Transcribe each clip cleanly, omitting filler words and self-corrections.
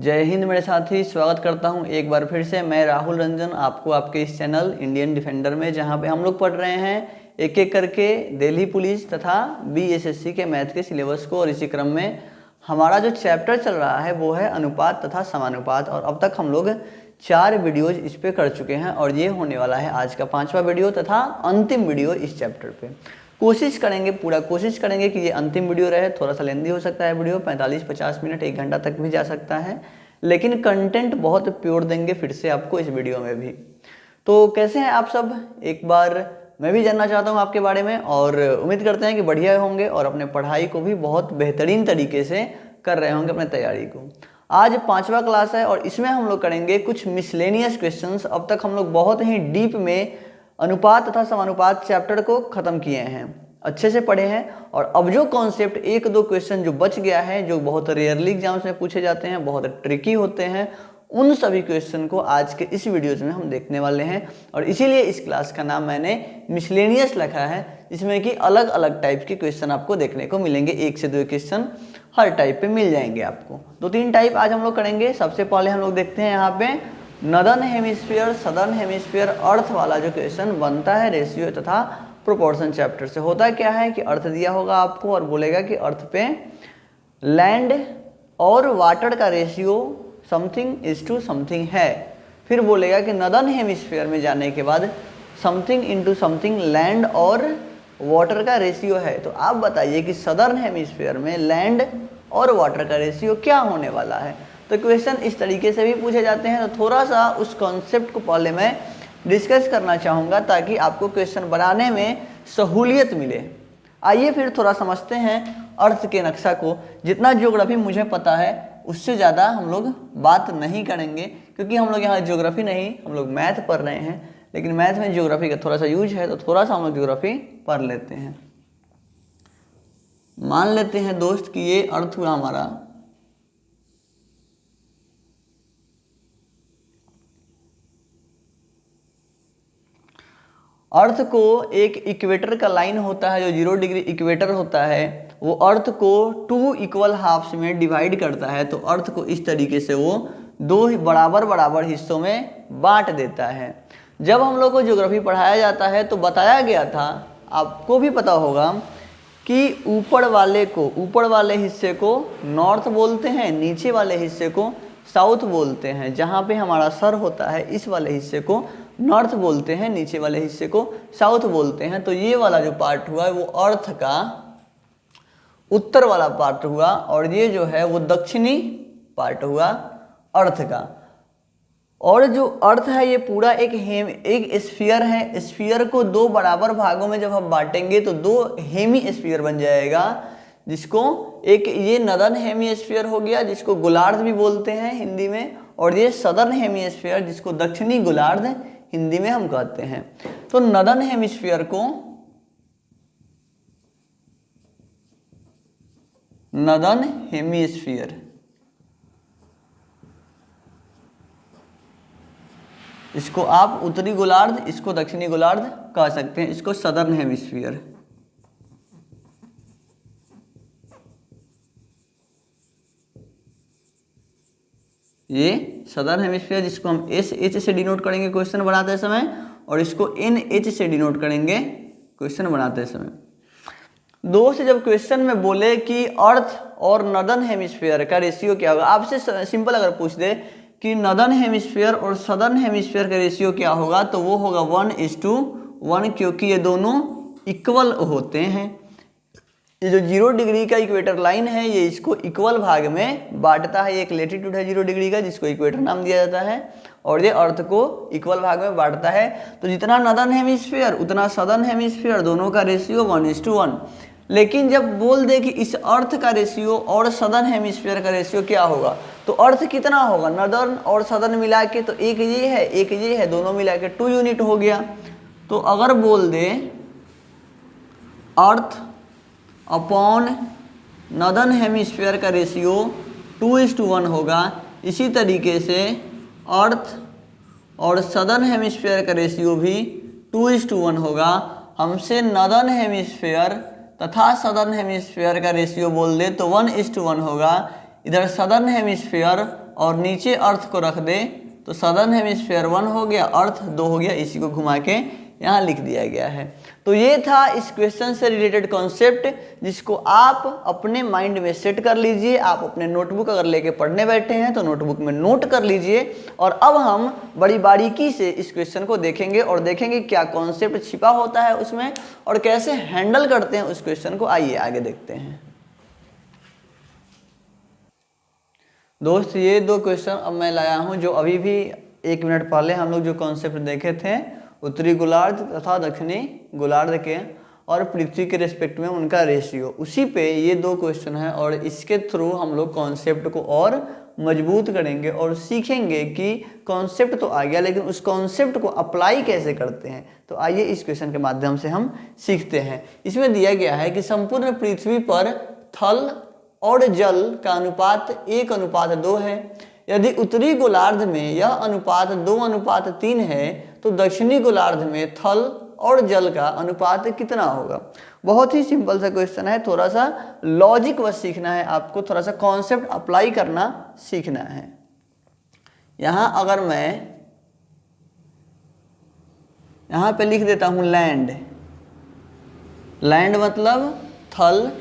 जय हिंद मेरे साथी, स्वागत करता हूं एक बार फिर से। मैं राहुल रंजन आपको आपके इस चैनल इंडियन डिफेंडर में, जहां पे हम लोग पढ़ रहे हैं एक एक करके दिल्ली पुलिस तथा बीएसएससी के मैथ के सिलेबस को। और इसी क्रम में हमारा जो चैप्टर चल रहा है वो है अनुपात तथा समानुपात। और अब तक हम लोग 4 वीडियोज इस पे कर चुके हैं और ये होने वाला है आज का 5वां वीडियो तथा अंतिम वीडियो इस चैप्टर पे। कोशिश करेंगे, पूरा कोशिश करेंगे कि ये अंतिम वीडियो रहे। थोड़ा सा लेंदी हो सकता है वीडियो, 45-50 मिनट 1 घंटा तक भी जा सकता है, लेकिन कंटेंट बहुत प्योर देंगे फिर से आपको इस वीडियो में भी। तो कैसे हैं आप सब, एक बार मैं भी जानना चाहता हूं आपके बारे में और उम्मीद करते हैं कि बढ़िया होंगे और अपने पढ़ाई को भी बहुत बेहतरीन तरीके से कर रहे होंगे अपने तैयारी को। आज 5वां क्लास है और इसमें हम लोग करेंगे कुछ मिसलेनियस क्वेश्चंस। अब तक हम लोग बहुत ही डीप में अनुपात तथा समानुपात चैप्टर को खत्म किए हैं, अच्छे से पढ़े हैं। और अब जो कॉन्सेप्ट 1-2 क्वेश्चन जो बच गया है, जो बहुत रेयरली एग्जाम्स में पूछे जाते हैं, बहुत ट्रिकी होते हैं, उन सभी क्वेश्चन को आज के इस वीडियोज में हम देखने वाले हैं। और इसीलिए इस क्लास का नाम मैंने मिसलेनियस रखा है, जिसमें कि अलग अलग टाइप के क्वेश्चन आपको देखने को मिलेंगे। 1 से 2 क्वेश्चन हर टाइप पे मिल जाएंगे आपको। 2-3 टाइप आज हम लोग करेंगे। सबसे पहले हम लोग देखते हैं यहाँ पे नॉर्दर्न हेमिस्फीयर सदर्न हेमिस्फीयर अर्थ वाला जो क्वेश्चन बनता है रेशियो तथा प्रोपोर्शन चैप्टर से। होता क्या है कि अर्थ दिया होगा आपको और बोलेगा कि अर्थ पे लैंड और वाटर का ratio something is to something है। फिर बोलेगा कि नॉर्दर्न हेमिस्फीयर में जाने के बाद समथिंग इनटू समथिंग लैंड और वाटर का रेशियो है। तो आप बताइए कि सदर्न हेमिस्फीयर में लैंड और वाटर का रेशियो क्या होने वाला है। तो क्वेश्चन इस तरीके से भी पूछे जाते हैं। तो थोड़ा सा उस कॉन्सेप्ट को पहले मैं डिस्कस करना चाहूँगा ताकि आपको क्वेश्चन बनाने में सहूलियत मिले। आइए फिर थोड़ा समझते हैं अर्थ के नक्शा को। जितना ज्योग्राफी मुझे पता है उससे ज़्यादा हम लोग बात नहीं करेंगे, क्योंकि हम लोग यहाँ ज्योग्राफी नहीं, हम लोग मैथ पढ़ रहे हैं। लेकिन मैथ में ज्योग्राफी का थोड़ा सा यूज है, तो थोड़ा सा हम लोग ज्योग्राफी पढ़ लेते हैं। मान लेते हैं दोस्त कि ये अर्थ हुआ हमारा अर्थ को एक इक्वेटर का लाइन होता है, जो 0 डिग्री इक्वेटर होता है, वो अर्थ को 2 इक्वल हाफ्स में डिवाइड करता है। तो अर्थ को इस तरीके से वो 2 बराबर बराबर हिस्सों में बांट देता है। जब हम लोग को ज्योग्राफी पढ़ाया जाता है तो बताया गया था, आपको भी पता होगा, कि ऊपर वाले हिस्से को नॉर्थ बोलते हैं, नीचे वाले हिस्से को साउथ बोलते हैं। जहाँ पे हमारा सर होता है इस वाले हिस्से को नॉर्थ बोलते हैं, नीचे वाले हिस्से को साउथ बोलते हैं। तो ये वाला जो पार्ट हुआ वो अर्थ का उत्तर वाला पार्ट हुआ, और ये जो है वो दक्षिणी पार्ट हुआ अर्थ का। और जो अर्थ है ये पूरा एक स्फीयर है। स्फीयर को 2 बराबर भागों में जब हम बांटेंगे तो 2 हेमी स्फीयर बन जाएगा, जिसको एक ये नॉर्दर्न हेमिस्फीयर हो गया, जिसको गोलार्ध भी बोलते हैं हिंदी में, और ये सदर्न हेमिस्फीयर, जिसको दक्षिणी गोलार्ध हिंदी में हम कहते हैं। तो नॉर्दर्न हेमिस्फीयर को नॉर्दर्न हेमिस्फीयर, इसको आप उत्तरी गोलार्ध, इसको दक्षिणी गोलार्ध कह सकते हैं, इसको सदर्न हेमिस्फीयर। ये सदर्न हेमिस्फीयर, जिसको हम SH से डिनोट करेंगे क्वेश्चन बनाते समय, और इसको NH से डिनोट करेंगे क्वेश्चन बनाते समय। दोस्त जब क्वेश्चन में बोले कि अर्थ और नॉर्दर्न हेमिस्फीयर का रेशियो क्या होगा, आपसे सिंपल अगर पूछ दे कि नॉर्दर्न हेमिस्फीयर और सदर्न हेमिस्फीयर का रेशियो क्या होगा, तो वो होगा 1:1, क्योंकि ये दोनों इक्वल होते हैं। ये जो 0 डिग्री का इक्वेटर लाइन है ये इसको इक्वल भाग में बांटता है। एक लेटीट्यूड है 0 डिग्री का, जिसको इक्वेटर नाम दिया जाता है, और ये अर्थ को इक्वल भाग में बांटता है। तो जितना नॉर्दर्न हेमिस्फीयर उतना सदर्न हेमिस्फीयर, दोनों का रेशियो 1:1। लेकिन जब बोल दे कि इस अर्थ का रेशियो और सदर्न हेमिस्फीयर का रेशियो क्या होगा, तो अर्थ कितना होगा नॉर्दर्न और सदर्न मिला के, तो एक ये है एक ये है, दोनों मिला के 2 यूनिट हो गया। तो अगर बोल दे अर्थ अपॉन नॉर्दर्न हेमिस्फीयर का रेशियो 2:1 होगा, इसी तरीके से अर्थ और सदर्न हेमिस्फीयर का रेशियो भी 2:1 होगा। हमसे नॉर्दर्न हेमिस्फीयर तथा सदर्न हेमिस्फीयर का रेशियो बोल दे तो 1:1 होगा। इधर सदर्न हेमिस्फीयर और नीचे अर्थ को रख दे तो सदर्न हेमिस्फीयर 1 हो गया, अर्थ 2 हो गया, इसी को घुमा के यहाँ लिख दिया गया है। तो ये था इस क्वेश्चन से रिलेटेड कॉन्सेप्ट, जिसको आप अपने माइंड में सेट कर लीजिए। आप अपने नोटबुक अगर लेके पढ़ने बैठे हैं तो नोटबुक में नोट कर लीजिए। और अब हम बड़ी बारीकी से इस क्वेश्चन को देखेंगे और देखेंगे क्या कॉन्सेप्ट छिपा होता है उसमें और कैसे हैंडल करते हैं उस क्वेश्चन को। आइए आगे देखते हैं। दोस्त ये 2 क्वेश्चन अब मैं लाया हूँ जो अभी भी 1 मिनट पहले हम लोग जो कॉन्सेप्ट देखे थे उत्तरी गोलार्ध तथा दक्षिणी गोलार्ध के और पृथ्वी के रेस्पेक्ट में उनका रेशियो, उसी पे ये 2 क्वेश्चन हैं और इसके थ्रू हम लोग कॉन्सेप्ट को और मजबूत करेंगे और सीखेंगे कि कॉन्सेप्ट तो आ गया लेकिन उस कॉन्सेप्ट को अप्लाई कैसे करते हैं। तो आइए इस क्वेश्चन के माध्यम से हम सीखते हैं। इसमें दिया गया है कि संपूर्ण पृथ्वी पर थल और जल का अनुपात 1:2 है। यदि उत्तरी गोलार्ध में यह अनुपात 2:3 है तो दक्षिणी गोलार्ध में थल और जल का अनुपात कितना होगा। बहुत ही सिंपल सा क्वेश्चन है, थोड़ा सा लॉजिक बस सीखना है आपको, थोड़ा सा कॉन्सेप्ट अप्लाई करना सीखना है। यहाँ अगर मैं यहाँ पे लिख देता हूँ लैंड, लैंड मतलब थल,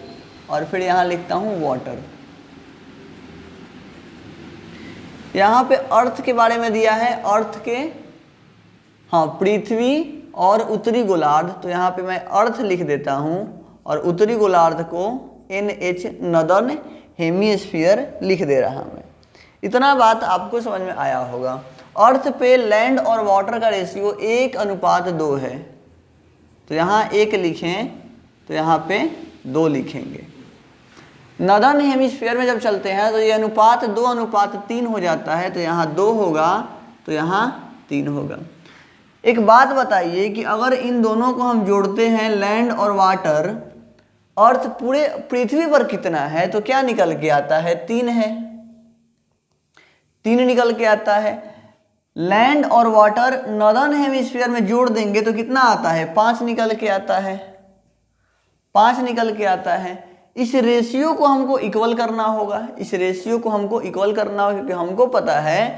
और फिर यहाँ लिखता हूँ वाटर। यहाँ पे अर्थ के बारे में दिया है, अर्थ के पृथ्वी और उत्तरी गोलार्ध, तो यहाँ पे मैं अर्थ लिख देता हूँ और उत्तरी गोलार्ध को NH नदर्न हेमिस्फीयर लिख दे रहा मैं। इतना बात आपको समझ में आया होगा। अर्थ पे लैंड और वाटर का रेशियो 1:2 है, तो यहाँ 1 लिखें तो यहाँ पे 2 लिखेंगे। नदर्न हेमिस्फीयर में जब चलते हैं तो ये अनुपात 2:3 हो जाता है, तो यहाँ 2 होगा तो यहाँ 3 होगा। एक बात बताइए कि अगर इन दोनों को हम जोड़ते हैं लैंड और वाटर, अर्थ पूरे पृथ्वी पर कितना है तो क्या निकल के आता है, 3 है, 3 निकल के आता है। लैंड और वाटर नदर्न हेमिस्फीयर में जोड़ देंगे तो कितना आता है, 5 निकल के आता है, 5 निकल के आता है। इस रेशियो को हमको इक्वल करना होगा, इस रेशियो को हमको इक्वल करना होगा, क्योंकि हमको पता है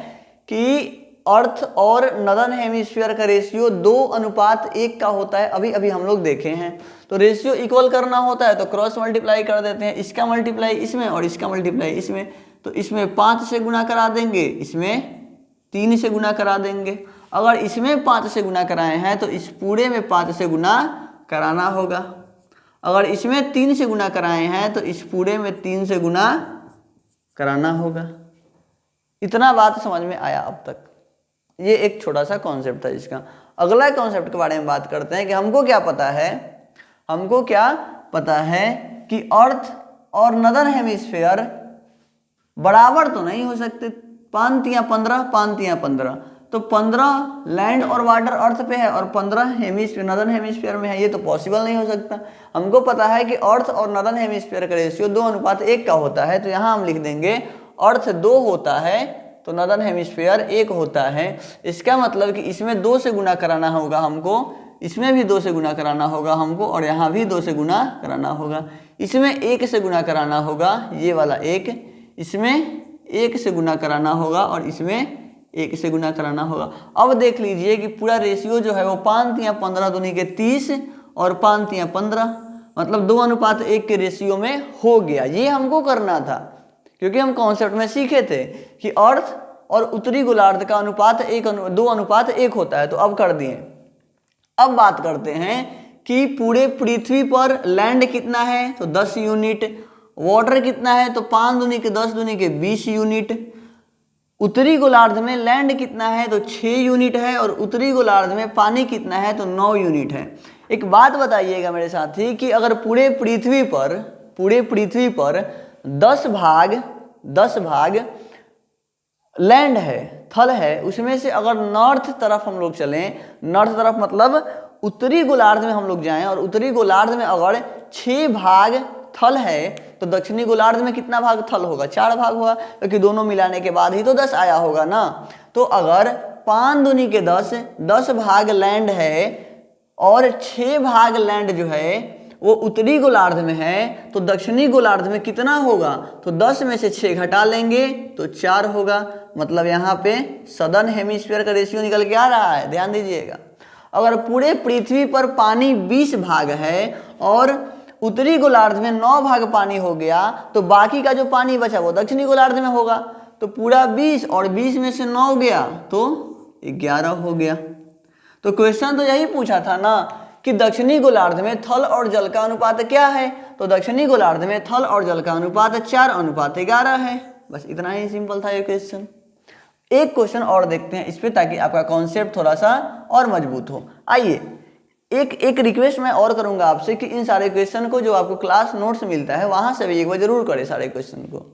कि अर्थ और नदर्न हेमिस्फीयर का रेशियो 2:1 का होता है, अभी अभी हम लोग देखे हैं। तो रेशियो इक्वल करना होता है तो क्रॉस मल्टीप्लाई कर देते हैं, इसका मल्टीप्लाई इसमें और इसका मल्टीप्लाई इसमें, तो इसमें 5 से गुना करा देंगे, इसमें 3 से गुना करा देंगे। अगर इसमें 5 से गुना कराए हैं तो इस पूरे में 5 से गुना कराना होगा। अगर इसमें 3 से गुना कराए हैं तो इस पूरे में 3 से गुना कराना होगा। इतना बात समझ में आया अब तक। ये एक छोटा सा कॉन्सेप्ट था इसका। अगला कॉन्सेप्ट के बारे में बात करते हैं कि हमको क्या पता है, हमको क्या पता है कि अर्थ और नदर्न हेमिस्फीयर बराबर तो नहीं हो सकते, 5 तिया 15, 5 तिया 15, तो 15 लैंड और वाटर अर्थ पे है और 15 हेमिस्फीयर नदर्न हेमिस्फीयर में है, ये तो पॉसिबल नहीं हो सकता। हमको पता है कि अर्थ और नदर्न हेमिस्फीयर का रेशियो 2:1 का होता है, तो यहाँ हम लिख देंगे अर्थ 2 होता है तो नदर्न हेमिस्फीयर 1 होता है। इसका मतलब कि इसमें 2 से गुना कराना होगा हमको, इसमें भी 2 से गुना कराना होगा हमको, और यहाँ भी 2 से गुना कराना होगा। इसमें 1 से गुना कराना होगा, ये वाला 1, इसमें 1 से गुना कराना होगा और इसमें 1 से गुना कराना होगा। अब देख लीजिए कि पूरा रेशियो जो है वो 5 तिया 15 दूनी के 30 और 5 तिया 15, मतलब 2:1 के रेशियो में हो गया। ये हमको करना था क्योंकि हम कॉन्सेप्ट में सीखे थे कि अर्थ और उत्तरी गोलार्ध का अनुपात 2:1 होता है, तो अब कर दिए। अब बात करते हैं कि पूरे पृथ्वी पर लैंड कितना है तो 10 यूनिट, वाटर कितना है तो 5 दूनी के 10 दूनी के 20 यूनिट, उत्तरी गोलार्ध में लैंड कितना है तो 6 यूनिट है और उत्तरी गोलार्ध में पानी कितना है तो 9 यूनिट है। एक बात बताइएगा मेरे साथी कि अगर पूरे पृथ्वी पर 10 भाग लैंड है, थल है, उसमें से अगर नॉर्थ तरफ हम लोग चलें, नॉर्थ तरफ मतलब उत्तरी गोलार्ध में हम लोग जाएं और उत्तरी गोलार्ध में अगर 6 भाग थल है तो दक्षिणी गोलार्ध में कितना भाग थल होगा, 4 भाग होगा, क्योंकि दोनों मिलाने के बाद ही तो 10 आया होगा ना। तो अगर 5 दूनी के 10 भाग लैंड है और 6 भाग लैंड जो है वो उत्तरी गोलार्ध में है तो दक्षिणी गोलार्ध में कितना होगा, तो 10 में से 6 घटा लेंगे तो 4 होगा। मतलब यहाँ पे सदर्न हेमिस्फीयर का रेशियो निकल के आ रहा है, ध्यान दीजिएगा। अगर पूरे पृथ्वी पर पानी 20 भाग है और उत्तरी गोलार्ध में 9 भाग पानी हो गया तो बाकी का जो पानी बचा वो दक्षिणी गोलार्ध में होगा। तो पूरा 20 और 20 में से 9 गया तो 11 हो गया। तो क्वेश्चन तो यही पूछा था ना कि दक्षिणी गोलार्ध में थल और जल का अनुपात क्या है, तो दक्षिणी गोलार्ध में थल और जल का अनुपात 4:11 है। बस इतना ही सिंपल था ये क्वेश्चन। एक क्वेश्चन और देखते हैं इस पे ताकि आपका कॉन्सेप्ट थोड़ा सा और मजबूत हो। आइए एक रिक्वेस्ट मैं और करूंगा आपसे कि इन सारे क्वेश्चन को जो आपको क्लास नोट्स मिलता है वहां से भी एक बार जरूर करें सारे क्वेश्चन को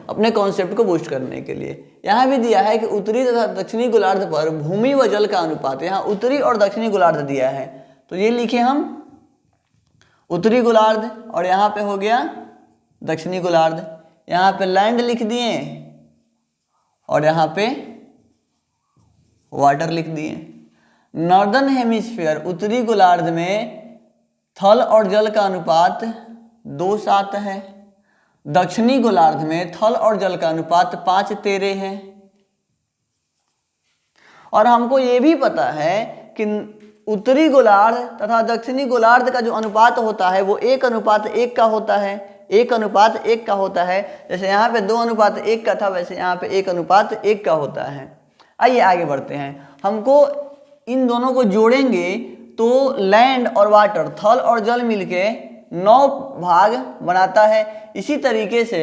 अपने कॉन्सेप्ट को बूस्ट करने के लिए। यहाँ भी दिया है कि उत्तरी तथा दक्षिणी गोलार्ध पर भूमि व जल का अनुपात, यहाँ उत्तरी और दक्षिणी गोलार्ध दिया है तो ये लिखे हम उत्तरी गोलार्ध और यहाँ पे हो गया दक्षिणी गोलार्ध। यहाँ पे लैंड लिख दिए और यहाँ पे वाटर लिख दिए। नॉर्दर्न हेमिस्फीयर उत्तरी गोलार्ध में थल और जल का अनुपात 2:7 है। दक्षिणी गोलार्ध में थल और जल का अनुपात 5:13 है। और हमको ये भी पता है कि उत्तरी गोलार्ध तथा दक्षिणी गोलार्ध का जो अनुपात होता है वो 1:1 का होता है, 1:1 का होता है। जैसे यहाँ पे 2:1 का था वैसे यहाँ पे 1:1 का होता है। आइए आगे बढ़ते हैं। हमको इन दोनों को जोड़ेंगे तो लैंड और वाटर, थल और जल मिलके 9 भाग बनाता है। इसी तरीके से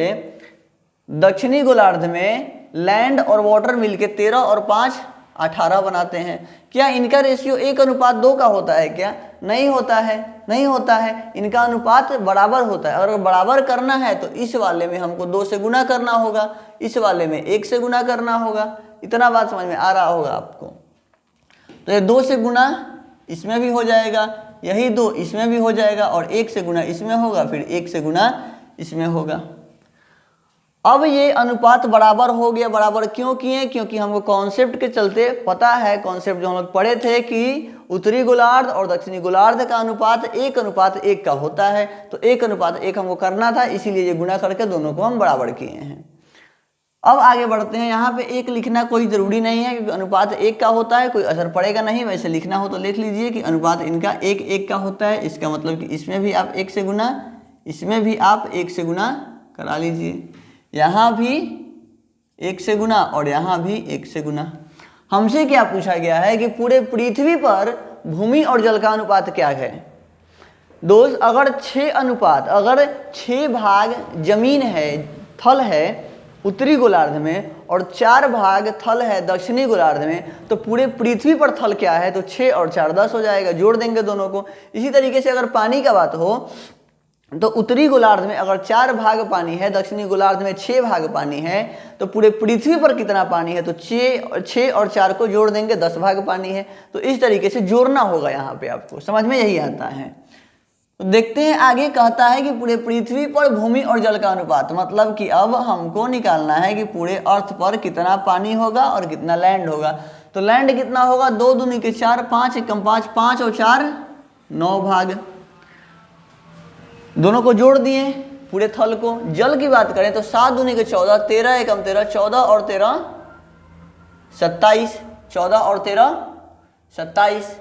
दक्षिणी गोलार्ध में लैंड और वाटर मिलके 13 और 5 18 बनाते हैं। क्या इनका रेशियो 1:2 का होता है क्या? नहीं होता है, नहीं होता है। इनका अनुपात बराबर होता है। अगर बराबर करना है तो इस वाले में हमको 2 से गुना करना होगा, इस वाले में 1 से गुना करना होगा। इतना बात समझ में आ रहा होगा आपको। तो ये 2 से गुना इसमें भी हो जाएगा, यही 2 इसमें भी हो जाएगा और 1 से गुना इसमें होगा, फिर 1 से गुना इसमें होगा। अब ये अनुपात बराबर हो गया। बराबर क्यों किए? क्योंकि हमको कॉन्सेप्ट के चलते पता है, कॉन्सेप्ट जो हम लोग पढ़े थे कि उत्तरी गोलार्ध और दक्षिणी गोलार्ध का अनुपात 1:1 का होता है। तो 1:1 हमको करना था, इसीलिए ये गुणा करके दोनों को हम बराबर किए हैं। अब आगे बढ़ते हैं। यहाँ पे 1 लिखना कोई ज़रूरी नहीं है क्योंकि अनुपात 1 का होता है, कोई असर पड़ेगा नहीं। वैसे लिखना हो तो लिख लीजिए कि अनुपात इनका 1:1 का होता है। इसका मतलब कि इसमें भी आप 1 से गुना, इसमें भी आप 1 से गुना करा लीजिए। यहाँ भी 1 से गुना और यहाँ भी 1 से गुना। हमसे क्या पूछा गया है कि पूरे पृथ्वी पर भूमि और जल का अनुपात क्या है। दोस्त अगर 6 भाग जमीन है, थल है उत्तरी गोलार्ध में और 4 भाग थल है दक्षिणी गोलार्ध में, तो पूरे पृथ्वी पर थल क्या है, तो 6 और 4 10 हो जाएगा। जोड़ देंगे दोनों को। इसी तरीके से अगर पानी का बात हो तो उत्तरी गोलार्ध में अगर 4 भाग पानी है, दक्षिणी गोलार्ध में 6 भाग पानी है, तो पूरे पृथ्वी पर कितना पानी है, तो 6 और 4 को जोड़ देंगे 10 भाग पानी है। तो इस तरीके से जोड़ना होगा। यहाँ पे आपको समझ में यही आता है। तो देखते हैं आगे। कहता है कि पूरे पृथ्वी पर भूमि और जल का अनुपात, मतलब कि अब हमको निकालना है कि पूरे अर्थ पर कितना पानी होगा और कितना लैंड होगा। तो लैंड कितना होगा, 2 दूनी के 4, 5 एकम 5, 5 और 4 9 भाग। दोनों को जोड़ दिए पूरे थल को। जल की बात करें तो 7 दूनी के 14, 13 एकम 13, 14 और 13 27, 14 और 13 27।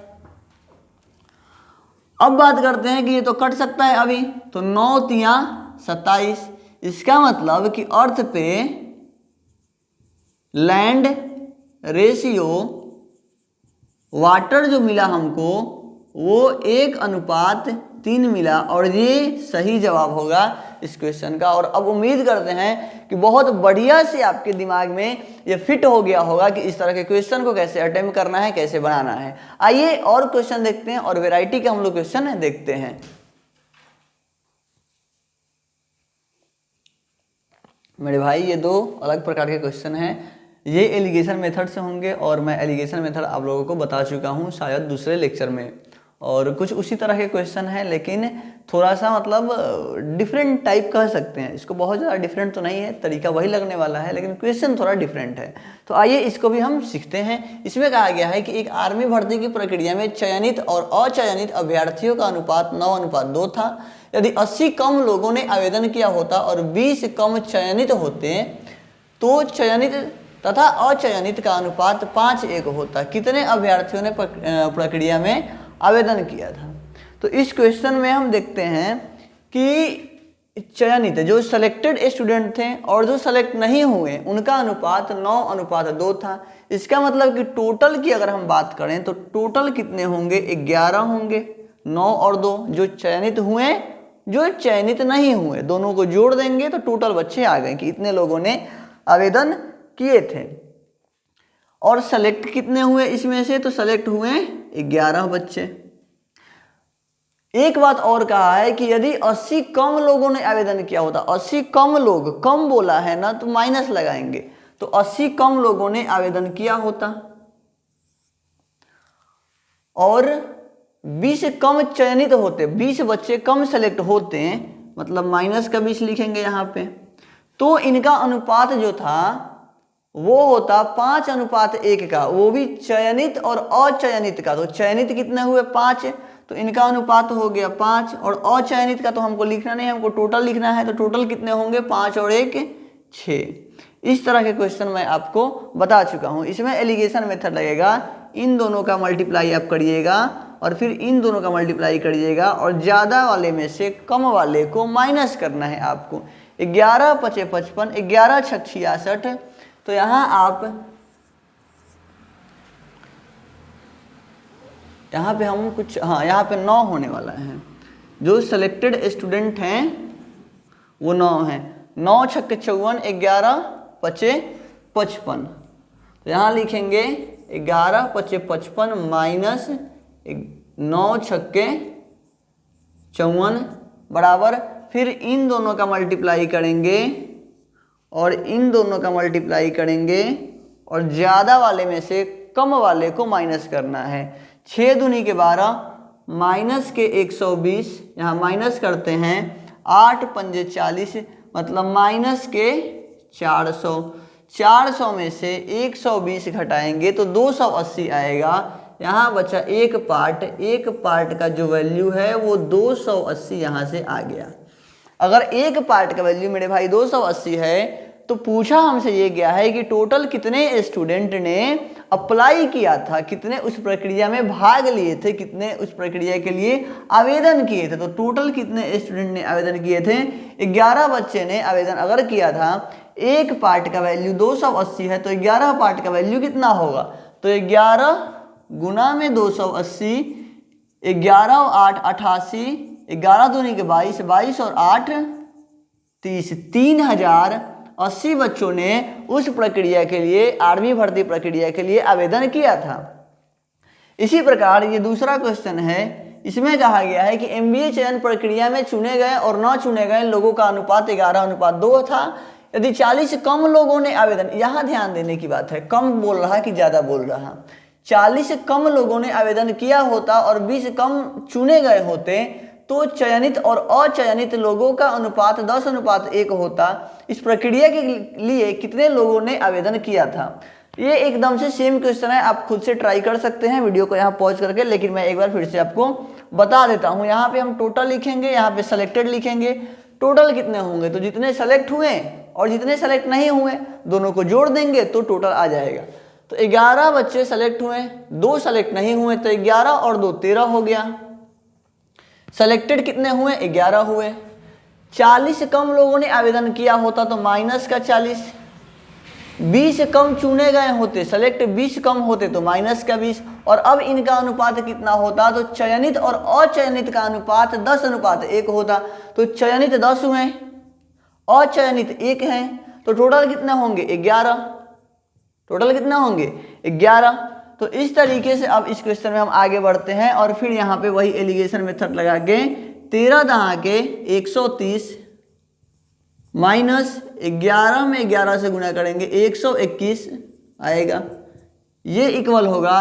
अब बात करते हैं कि ये तो कट सकता है अभी, तो 9 तिया 27। इसका मतलब कि अर्थ पे लैंड रेशियो वाटर जो मिला हमको वो 1:3 मिला और ये सही जवाब होगा इस क्वेश्चन का। और अब उम्मीद करते हैं कि बहुत बढ़िया से आपके दिमाग में ये फिट हो गया होगा कि इस तरह के क्वेश्चन को कैसे अटेम्प्ट करना है, कैसे बनाना है। आइए और क्वेश्चन देखते हैं और वैरायटी के हम लोग क्वेश्चन देखते हैं। मेरे भाई ये 2 अलग प्रकार के क्वेश्चन हैं। ये एलिगेशन मेथड से होंगे और मैं एलिगेशन मेथड आप लोगों को बता चुका हूँ शायद दूसरे लेक्चर में, और कुछ उसी तरह के क्वेश्चन हैं, लेकिन थोड़ा सा मतलब डिफरेंट टाइप कह सकते हैं इसको। बहुत ज़्यादा डिफरेंट तो नहीं है, तरीका वही लगने वाला है, लेकिन क्वेश्चन थोड़ा डिफरेंट है। तो आइए इसको भी हम सीखते हैं। इसमें कहा गया है कि एक आर्मी भर्ती की प्रक्रिया में चयनित और अचयनित अभ्यर्थियों का अनुपात 9:2 था। यदि 80 कम लोगों ने आवेदन किया होता और 20 कम चयनित होते तो चयनित तथा अचयनित का अनुपात 5:1 होता। कितने अभ्यर्थियों ने प्रक्रिया में आवेदन किया था? तो इस क्वेश्चन में हम देखते हैं कि चयनित जो सेलेक्टेड स्टूडेंट थे और जो सेलेक्ट नहीं हुए उनका अनुपात 9:2 था। इसका मतलब कि टोटल की अगर हम बात करें तो टोटल कितने होंगे? 11 होंगे। 9 और 2 जो चयनित हुए, जो चयनित नहीं हुए, दोनों को जोड़ देंगे तो टोटल बच्चे आ गए कि इतने लोगों ने आवेदन किए थे। और सेलेक्ट कितने हुए इसमें से? तो सेलेक्ट हुए 11 बच्चे। एक बात और कहा है कि यदि 80 कम लोगों ने आवेदन किया होता, 80 कम लोग, कम बोला है ना तो माइनस लगाएंगे, तो 80 कम लोगों ने आवेदन किया होता और 20 कम चयनित होते, 20 बच्चे कम सेलेक्ट होते हैं, मतलब माइनस का 20 लिखेंगे यहाँ पे, तो इनका अनुपात जो था वो होता 5:1 का, वो भी चयनित और अचयनित का। तो चयनित कितने हुए? 5, तो इनका अनुपात हो गया 5, और अचयनित का तो हमको लिखना नहीं है, हमको टोटल लिखना है। तो टोटल कितने होंगे? 5 और 1 6। इस तरह के क्वेश्चन मैं आपको बता चुका हूँ। इसमें एलिगेशन मेथड लगेगा, इन दोनों का मल्टीप्लाई आप करिएगा और फिर इन दोनों का मल्टीप्लाई करिएगा और ज़्यादा वाले में से कम वाले को माइनस करना है आपको। 11 × 5 = 55, 11 × 6 = 66। तो यहाँ आप यहाँ पे हम कुछ, हाँ यहाँ पे 9 होने वाला है। जो सिलेक्टेड स्टूडेंट हैं वो 9 हैं। 9 × 6 = 54, 11 × 5 = 55। तो यहाँ लिखेंगे 11 × 5 = 55 माइनस 9 × 6 = 54 बराबर, फिर इन दोनों का मल्टीप्लाई करेंगे और इन दोनों का मल्टीप्लाई करेंगे और ज़्यादा वाले में से कम वाले को माइनस करना है। 6 दूनी के 12 माइनस के 120, यहाँ माइनस करते हैं, 8 पंजे 40 मतलब माइनस के 400। 400 में से 120 घटाएंगे तो 280 आएगा। यहाँ बचा एक पार्ट का जो वैल्यू है वो 280 यहाँ से आ गया। अगर एक पार्ट का वैल्यू मेरे भाई 280 है तो पूछा हमसे ये गया है कि टोटल कितने स्टूडेंट ने अप्लाई किया था, कितने उस प्रक्रिया में भाग लिए थे, कितने उस प्रक्रिया के लिए आवेदन किए थे। तो टोटल कितने स्टूडेंट ने आवेदन किए थे? 11 बच्चे ने आवेदन अगर किया था। एक पार्ट का वैल्यू 280 है तो 11 पार्ट का वैल्यू कितना होगा? तो 11 गुना में 280, 11 और 8 88, 11 दूनी के 22, 22 और 8 30, 3080 बच्चों ने उस प्रक्रिया के लिए, आर्मी भर्ती प्रक्रिया के लिए आवेदन किया था। इसी प्रकार ये दूसरा क्वेश्चन है, इसमें कहा गया है कि एमबीए चयन प्रक्रिया में चुने गए और न चुने गए लोगों का अनुपात 11:2 था। यदि 40 कम लोगों ने आवेदन, यहाँ ध्यान देने की बात है, कम बोल रहा कि ज़्यादा बोल रहा, 40 कम लोगों ने आवेदन किया होता और 20 कम चुने गए होते तो चयनित और अचयनित लोगों का अनुपात 10:1 होता। इस प्रक्रिया के लिए कितने लोगों ने आवेदन किया था? ये एकदम से सेम क्वेश्चन है, आप खुद से ट्राई कर सकते हैं वीडियो को यहाँ पॉज करके, लेकिन मैं एक बार फिर से आपको बता देता हूँ। यहाँ पे हम टोटल लिखेंगे, यहाँ पे सेलेक्टेड लिखेंगे। टोटल कितने होंगे? तो जितने सेलेक्ट हुए और जितने सेलेक्ट नहीं हुए दोनों को जोड़ देंगे तो टोटल आ जाएगा। तो 11 बच्चे सेलेक्ट हुए, 2 सेलेक्ट नहीं हुए, तो 11 और 2 13 हो गया। सेलेक्टेड कितने हुए? 11 हुए। 40 कम लोगों ने आवेदन किया होता तो माइनस का 40, 20 कम चुने गए होते, सेलेक्ट 20 कम होते तो माइनस का 20, और अब इनका अनुपात कितना होता? तो चयनित और अचयनित का अनुपात 10:1 होता। तो चयनित 10 हुए, अचयनित 1 हैं, तो टोटल कितने होंगे? 11। टोटल कितने होंगे? 11। तो इस तरीके से अब इस क्वेश्चन में हम आगे बढ़ते हैं और फिर यहाँ पे वही एलिगेशन मेथड लगा के 13 दहा के 130 माइनस 11 में 11 से गुना करेंगे 121 आएगा। ये इक्वल होगा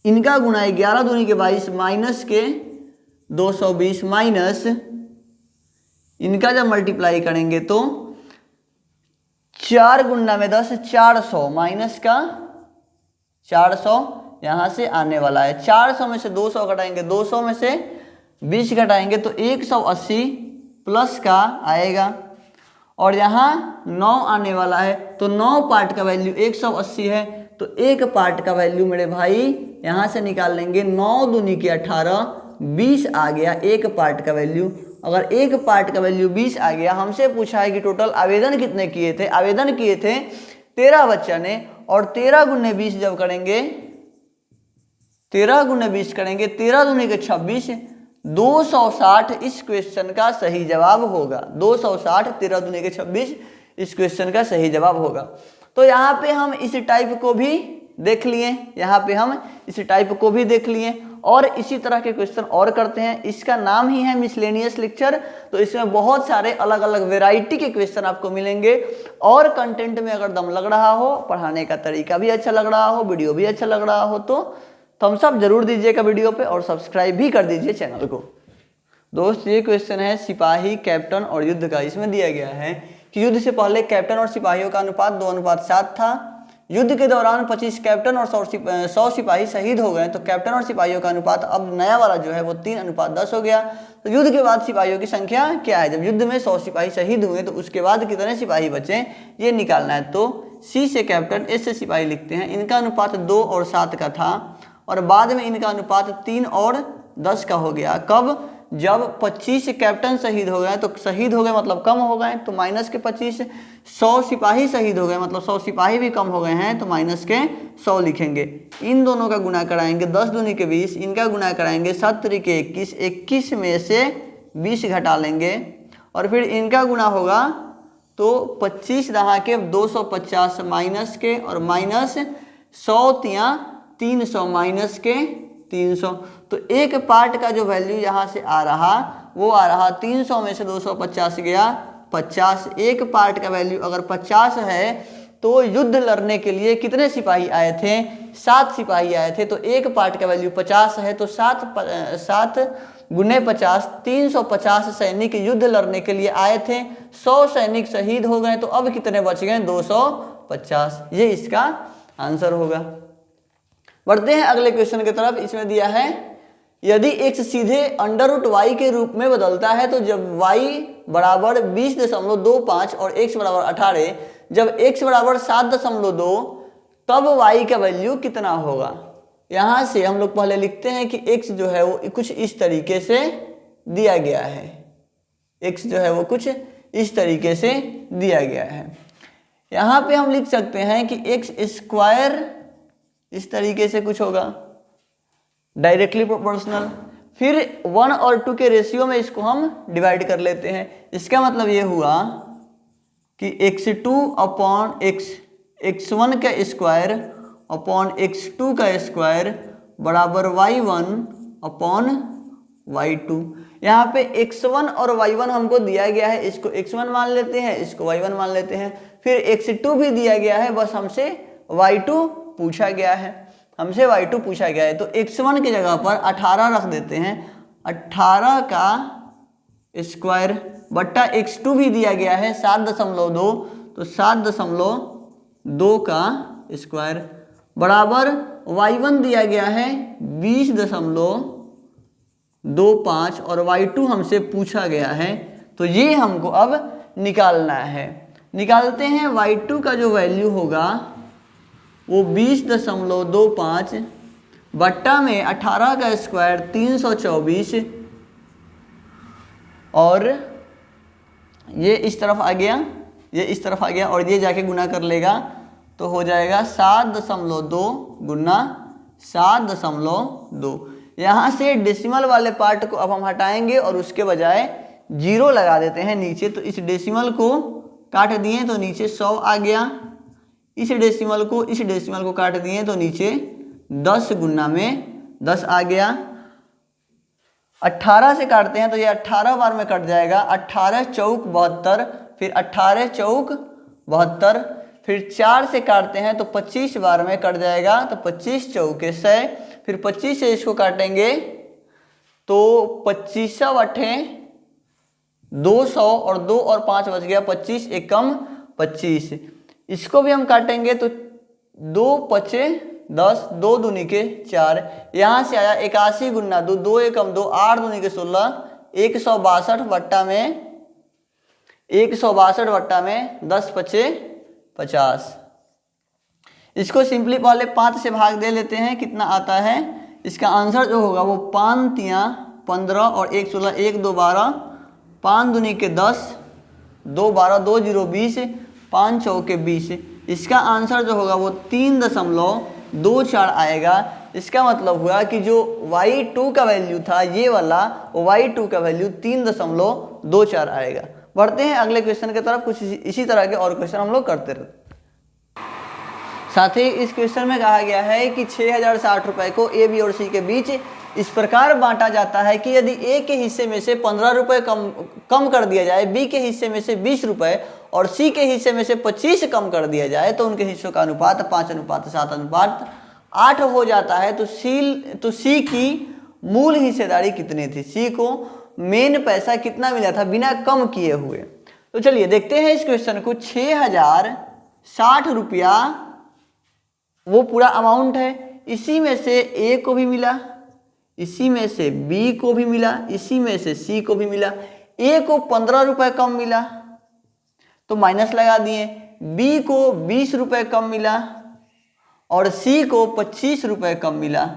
इनका गुना 11 दूनी के 22 माइनस के 220 माइनस इनका जब मल्टीप्लाई करेंगे तो 4 गुना में 10 400 माइनस का 400 यहाँ से आने वाला है। 400 में से 200 घटाएंगे, 200 में से 20 घटाएंगे तो 180 प्लस का आएगा और यहाँ 9 आने वाला है तो 9 पार्ट का वैल्यू 180 है तो एक पार्ट का वैल्यू मेरे भाई यहाँ से निकाल लेंगे। 9 दूनी के 18 20 आ गया एक पार्ट का वैल्यू। अगर एक पार्ट का वैल्यू 20 आ गया, हमसे पूछा है कि टोटल आवेदन कितने किए थे। आवेदन किए थे 13 बच्चा ने और 13 गुने 20 जब करेंगे 13 गुने 20 करेंगे 13 दूनी के 26 260 इस क्वेश्चन का सही जवाब होगा। 260 13 दूनी के 26 इस क्वेश्चन का सही जवाब होगा। तो यहाँ पे हम इस टाइप को भी देख लिए, यहाँ पे हम इस टाइप को भी देख लिए और इसी तरह के क्वेश्चन और करते हैं। इसका नाम ही है मिसलेनियस लेक्चर। तो इसमें बहुत सारे अलग अलग वैरायटी के क्वेश्चन आपको मिलेंगे और कंटेंट में अगर दम लग रहा हो, पढ़ाने का तरीका भी अच्छा लग रहा हो, वीडियो भी अच्छा लग रहा हो तो थम्स अप जरूर दीजिएगा वीडियो पे और सब्सक्राइब भी कर दीजिए चैनल को। दोस्त ये क्वेश्चन है सिपाही, कैप्टन और युद्ध का। इसमें दिया गया है कि युद्ध से पहले कैप्टन और सिपाहियों का अनुपात 2:7 था। युद्ध के दौरान 25 कैप्टन और 100 सिपाही शहीद हो गए तो कैप्टन और सिपाहियों का अनुपात अब नया वाला जो है वो 3:10 हो गया। तो युद्ध के बाद सिपाहियों की संख्या क्या है? जब युद्ध में 100 सिपाही शहीद हुए तो उसके बाद कितने सिपाही बचे ये निकालना है। तो सी से कैप्टन, एस से सिपाही लिखते हैं। इनका अनुपात 2 और 7 का था और बाद में इनका अनुपात 3 और 10 का हो गया। कब? जब 25 कैप्टन शहीद हो गए तो शहीद हो गए मतलब कम हो गए तो माइनस के 25। 100 सिपाही शहीद हो गए मतलब 100 सिपाही भी कम हो गए हैं तो माइनस के 100 लिखेंगे। इन दोनों का गुना कराएंगे 10 दूनी के 20, इनका गुना कराएंगे 7 के 21, 21 में से 20 घटा लेंगे और फिर इनका गुना होगा तो 25 दहा के 250 माइनस के और माइनस 100 तिया 300 माइनस के 300। तो एक पार्ट का जो वैल्यू यहाँ से आ रहा वो आ रहा 300 में से 250 गया 50। एक पार्ट का वैल्यू अगर 50 है तो युद्ध लड़ने के लिए कितने सिपाही आए थे? 7 सिपाही आए थे। तो एक पार्ट का वैल्यू 50 है तो 7 गुने 50 350 सैनिक युद्ध लड़ने के लिए आए थे। 100 सैनिक शहीद हो गए तो अब कितने बच गए? 250। ये इसका आंसर होगा। बढ़ते हैं अगले क्वेश्चन की तरफ। इसमें दिया है यदि x सीधे √y के रूप में बदलता है तो जब y बराबर 20.25 और x बराबर 18, जब x बराबर 7.2 तब y का वैल्यू कितना होगा? यहाँ से हम लोग पहले लिखते हैं कि x जो है वो कुछ इस तरीके से दिया गया है। x जो है वो कुछ इस तरीके से दिया गया है। यहाँ पे हम लिख सकते हैं कि x² इस तरीके से कुछ होगा डायरेक्टली प्रोपोर्शनल। फिर 1 और 2 के रेशियो में इसको हम डिवाइड कर लेते हैं। इसका मतलब ये हुआ कि x2 अपॉन x1 का स्क्वायर अपॉन x2 का स्क्वायर बराबर y1 अपॉन y2। यहाँ पे x1 और y1 हमको दिया गया है, इसको x1 मान लेते हैं, इसको y1 मान लेते हैं। फिर x2 भी दिया गया है, बस हमसे y2 पूछा गया है, हमसे y2 पूछा गया है। तो x1 की जगह पर 18 रख देते हैं। 18 का स्क्वायर बट्टा x2 भी दिया गया है 7.2 तो 7.2 का स्क्वायर बराबर y1 दिया गया है 20.25 और y2 हमसे पूछा गया है। तो ये हमको अब निकालना है। निकालते हैं। y2 का जो वैल्यू होगा वो 20.25 बट्टा में 18 का स्क्वायर 324 और ये इस तरफ आ गया, ये इस तरफ आ गया और ये जाके गुना कर लेगा तो हो जाएगा 7.2 गुना 7.2। यहाँ से डेसिमल वाले पार्ट को अब हम हटाएंगे और उसके बजाय 0 लगा देते हैं नीचे। तो इस डेसिमल को काट दिए तो नीचे 100 आ गया। इस डेसिमल को काट दिए तो नीचे 10 गुना में 10 आ गया। 18 से काटते हैं तो ये 18 बार में कट जाएगा। 18 चौक 72, फिर 18 चौक 72, फिर 4 से काटते हैं तो 25 बार में कट जाएगा तो 25 चौके 100, फिर 25 से इसको काटेंगे तो 25 अठे 200 और 2 और 5 बच गया 25, एकम 25। इसको भी हम काटेंगे तो 2 पचे 10, 2 दूनी के 4, यहाँ से आया 81 गुना 2, 2 एकम 2, 8 दूनी के 16, 162 बट्टा में 10 पचे 50। इसको सिंपली पहले 5 से भाग दे लेते हैं, कितना आता है। इसका आंसर जो होगा वो 5 तिया 15 और 1 16, 1 2 12, 5 दूनी के 10, 2 12, 2 0 20, 5 चौके 20। इसका आंसर जो होगा वो 3.24 आएगा। इसका मतलब हुआ कि जो y2 का वैल्यू था ये वाला, y2 का वैल्यू 3.24 आएगा। बढ़ते हैं अगले क्वेश्चन की तरफ। कुछ इसी तरह के और क्वेश्चन हम लोग करते रहते। साथ ही इस क्वेश्चन में कहा गया है कि 6060 रुपए को ए बी और सी के बीच इस प्रकार बांटा जाता है कि यदि ए के हिस्से में से 15 रुपये कम कर दिया जाए, बी के हिस्से में से 20 रुपये और सी के हिस्से में से 25 कम कर दिया जाए तो उनके हिस्सों का अनुपात 5:7:8 हो जाता है। तो सी की मूल हिस्सेदारी कितनी थी, सी को मेन पैसा कितना मिला था बिना कम किए हुए। तो चलिए देखते हैं इस क्वेश्चन को। 6060 रुपया वो पूरा अमाउंट है, इसी में से ए को भी मिला, इसी में से बी को भी मिला, इसी में से सी को भी मिला। ए को 15 रुपये कम मिला तो माइनस लगा दिए, बी को 20 रुपये कम मिला और सी को 25 रुपये कम मिला।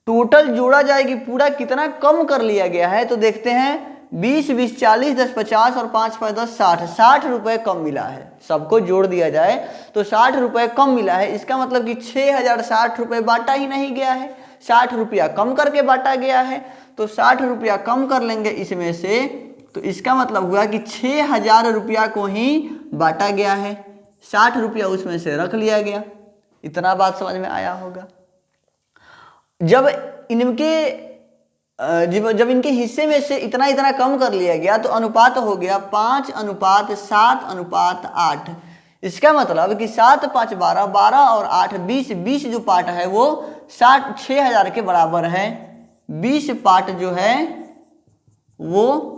टोटल जोड़ा जाएगी पूरा कितना कम कर लिया गया है तो देखते हैं। 20 20 40, 10 50 और 5 5 10 60, 60 रुपये कम मिला है। सबको जोड़ दिया जाए तो 60 रुपये कम मिला है। इसका मतलब कि 6060 रुपये बांटा ही नहीं गया है, 60 रुपया कम करके बांटा गया है। तो 60 रुपया कम कर लेंगे इसमें से, तो इसका मतलब हुआ कि 6000 रुपया को ही बांटा गया है, 60 रुपया उसमें से रख लिया गया। इतना बात समझ में आया होगा। जब इनके हिस्से में से इतना इतना कम कर लिया गया तो अनुपात हो गया 5:7:8। इसका मतलब कि 7 5 12, 12 और 8 20, 20 जो पार्ट है वो 6000 के बराबर है। 20 पार्ट जो है वो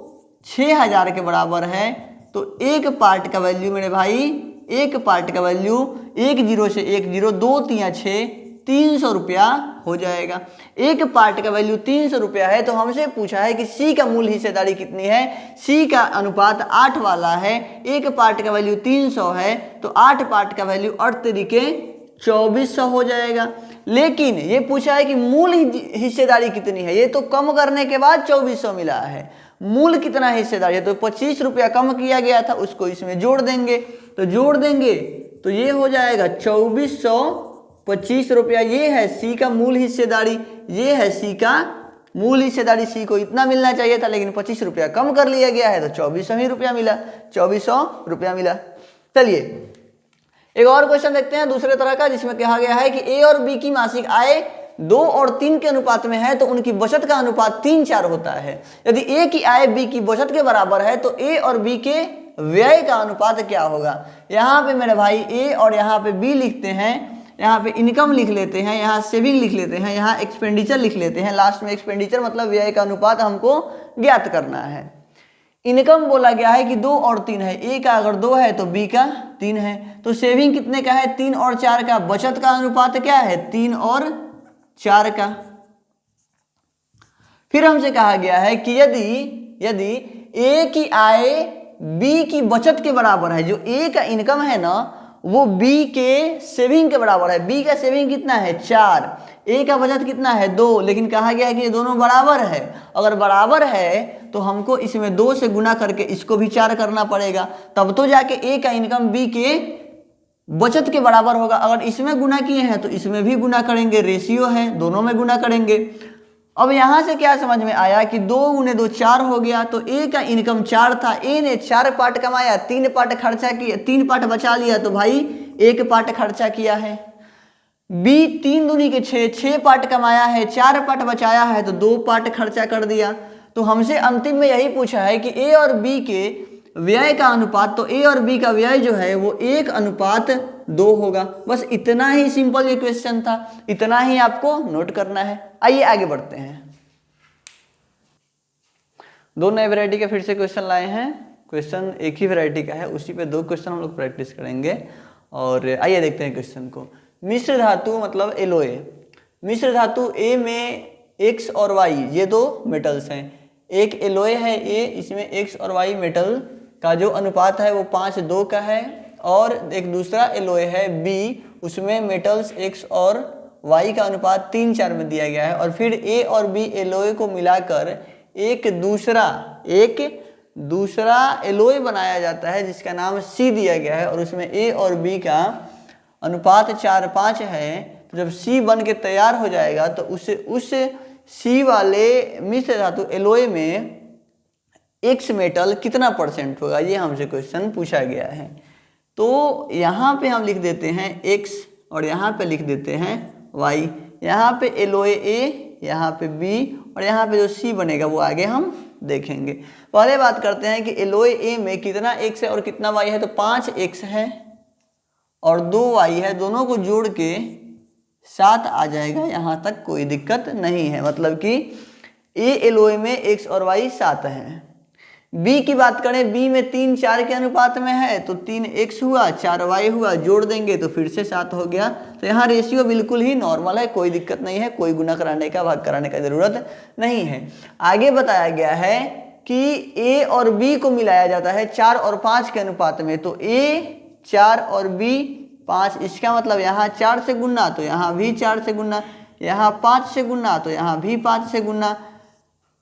6000 के बराबर है। तो एक पार्ट का वैल्यू मेरे भाई, एक पार्ट का वैल्यू 1 0 से 1 0, 2 3 6, 300 रुपया हो जाएगा। एक पार्ट का वैल्यू 300 रुपया है तो हमसे पूछा है कि सी का मूल हिस्सेदारी कितनी है। सी का अनुपात 8 वाला है, एक पार्ट का वैल्यू 300 है तो 8 पार्ट का वैल्यू 8 तरीके 2400 हो जाएगा। लेकिन ये पूछा है कि मूल हिस्सेदारी कितनी है, ये तो कम करने के बाद 2400 मिला है। मूल कितना हिस्सेदारी है तो 25 रुपया कम किया गया था, उसको इसमें जोड़ देंगे। तो जोड़ देंगे तो ये हो जाएगा 2425 रुपया। ये है सी का मूल हिस्सेदारी, ये है सी का मूल हिस्सेदारी। सी को इतना मिलना चाहिए था लेकिन 25 रुपया कम कर लिया गया है तो 2400 ही रुपया मिला, 2400 रुपया मिला। चलिए एक और क्वेश्चन देखते हैं दूसरे तरह का, जिसमें कहा गया है कि ए और बी की मासिक आय 2 और 3 के अनुपात में है तो उनकी बचत का अनुपात 3:4 होता है। यदि ए की आय बी की बचत के बराबर है तो ए और बी के व्यय का अनुपात क्या होगा। यहाँ पे मेरे भाई ए और यहाँ पे बी लिखते हैं, यहाँ पे इनकम लिख लेते हैं, यहाँ सेविंग लिख लेते हैं, यहाँ एक्सपेंडिचर लिख लेते हैं। लास्ट में एक्सपेंडिचर मतलब व्यय का अनुपात हमको ज्ञात करना है। इनकम बोला गया है कि 2 और 3 है, ए का अगर 2 है तो बी का 3 है। तो सेविंग कितने का है, 3 और 4 का। बचत का अनुपात क्या है, 3 और 4 का। फिर हमसे कहा गया है कि यदि ए की आय बी की बचत के बराबर है, जो ए का इनकम है ना वो बी के सेविंग के बराबर है। बी का सेविंग कितना है 4, ए का बचत कितना है 2, लेकिन कहा गया है कि ये दोनों बराबर है। अगर बराबर है तो हमको इसमें 2 से गुना करके इसको भी 4 करना पड़ेगा, तब तो जाके ए का इनकम बी के बचत के बराबर होगा। अगर इसमें गुना किए हैं तो इसमें भी गुना करेंगे, रेशियो है, दोनों में गुना करेंगे। अब यहाँ से क्या समझ में आया कि 2 × 2 4 हो गया। तो ए का इनकम 4 था, ए ने 4 पार्ट कमाया, 3 पार्ट खर्चा किया, 3 पार्ट बचा लिया तो भाई 1 पार्ट खर्चा किया है। बी 3 दूनी के 6, 6 पार्ट कमाया है, 4 पार्ट बचाया है तो 2 पार्ट खर्चा कर दिया। तो हमसे अंतिम में यही पूछा है कि ए और बी के व्यय का अनुपात, तो ए और बी का व्यय जो है वो 1:2 2 होगा। बस इतना ही सिंपल ये क्वेश्चन था, इतना ही आपको नोट करना है। आइए आगे बढ़ते हैं। 2 नए वैरायटी के फिर से क्वेश्चन लाए हैं। क्वेश्चन एक ही वैरायटी का है, उसी पे 2 क्वेश्चन हम लोग प्रैक्टिस करेंगे। और आइए देखते हैं क्वेश्चन को। मिश्र धातु मतलब एलोए। मिश्र धातु ए में एक्स और वाई ये 2 मेटल्स हैं। एक एलोए है ए, इसमें एक्स और वाई मेटल का जो अनुपात है वो 5:2 का है। और एक दूसरा एलोए है बी, उसमें मेटल्स एक्स और वाई का अनुपात 3:4 में दिया गया है। और फिर ए और बी एलोए को मिलाकर एक दूसरा एलोए बनाया जाता है जिसका नाम सी दिया गया है। और उसमें ए और बी का अनुपात 4:5 है। तो जब सी बन के तैयार हो जाएगा तो उस सी वाले मिश्र धातु एलोए में एक्स मेटल कितना % होगा, ये हमसे क्वेश्चन पूछा गया है। तो यहाँ पे हम लिख देते हैं एक्स और यहाँ पे लिख देते हैं वाई। यहाँ पे एलोए ए, यहाँ पे बी और यहाँ पे जो सी बनेगा वो आगे हम देखेंगे। पहले बात करते हैं कि एलोए ए में कितना एक्स है और कितना वाई है। तो 5 एक्स है और 2 वाई है, दोनों को जोड़ के 7 आ जाएगा। यहाँ तक कोई दिक्कत नहीं है, मतलब कि ए एलोए में एक्स और वाई 7 है। बी की बात करें, बी में 3:4 के अनुपात में है। तो 3 एक्स हुआ 4 वाई हुआ, जोड़ देंगे तो फिर से 7 हो गया। तो यहाँ रेशियो बिल्कुल ही नॉर्मल है, कोई दिक्कत नहीं है, कोई गुना कराने का भाग कराने का जरूरत नहीं है। आगे बताया गया है कि ए और बी को मिलाया जाता है 4 और 5 के अनुपात में। तो ए 4 और बी 5, इसका मतलब यहाँ 4 से गुना तो यहाँ भी 4 से गुना, यहाँ 5 से गुना तो यहाँ भी 5 से गुना।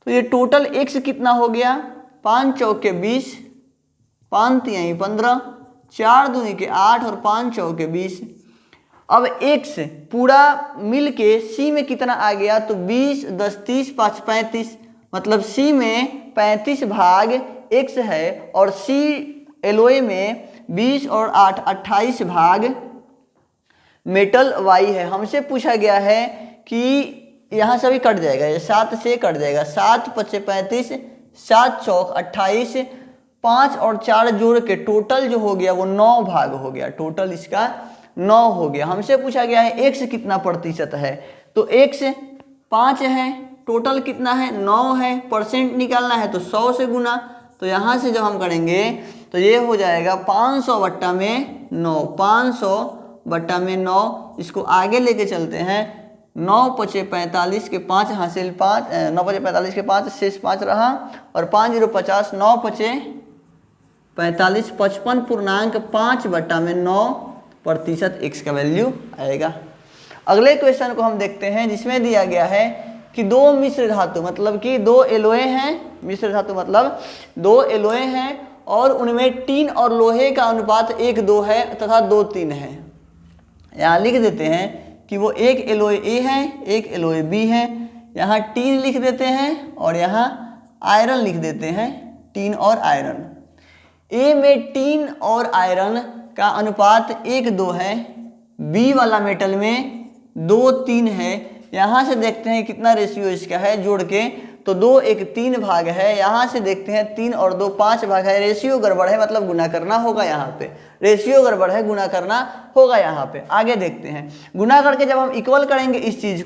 तो ये टोटल एक्स कितना हो गया, 5 चौके 20, 5 तिहाई 15, 4 दूनी के 8 और 5 चौके 20। अब एक्स पूरा मिल के सी में कितना आ गया, तो 20, 10, 30, 5, 35, मतलब सी में 35 भाग एक्स है और सी एलोए में 20 और 8 28 भाग मेटल वाई है। हमसे पूछा गया है कि यहाँ से भी कट जाएगा, ये 7 से कट जाएगा, 7 × 5 = 35, 7 चौक 28, 5 और 4 जोड़ के टोटल जो हो गया वो 9 भाग हो गया। टोटल इसका 9 हो गया। हमसे पूछा गया है एक्स कितना % है। तो एक्स 5 है, टोटल कितना है 9 है, परसेंट निकालना है तो 100 से गुना। तो यहाँ से जब हम करेंगे तो ये हो जाएगा 500/9, 500/9। इसको आगे लेके चलते हैं, 9 × 45 के 5 हासिल 5, 9 × 45 के 5 शेष 5 रहा और 5 0 50, 9 × 45 55.5/9% एक्स का वैल्यू आएगा। अगले क्वेश्चन को हम देखते हैं जिसमें दिया गया है कि 2 मिश्र धातु मतलब कि 2 एलोए हैं। मिश्र धातु मतलब 2 एलोए हैं और उनमें टीन और लोहे का अनुपात 1:2 है तथा 2:3 है। यहाँ लिख देते हैं कि वो एक एलोए ए है, एक एलोए बी है। यहाँ टीन लिख देते हैं और यहाँ आयरन लिख देते हैं, टीन और आयरन। ए में टीन और आयरन का अनुपात 1:2 है, बी वाला मेटल में 2:3 है। यहाँ से देखते हैं कितना रेशियो इसका है, जोड़ के तो 2 1 3 भाग है। यहाँ से देखते हैं 3 और 2 5 भाग है। रेशियो गड़बड़ है, मतलब गुना करना होगा। यहाँ पे रेशियो गड़बड़ है, गुना करना होगा। यहाँ पे आगे देखते हैं, गुना करके जब हम इक्वल करेंगे इस चीज़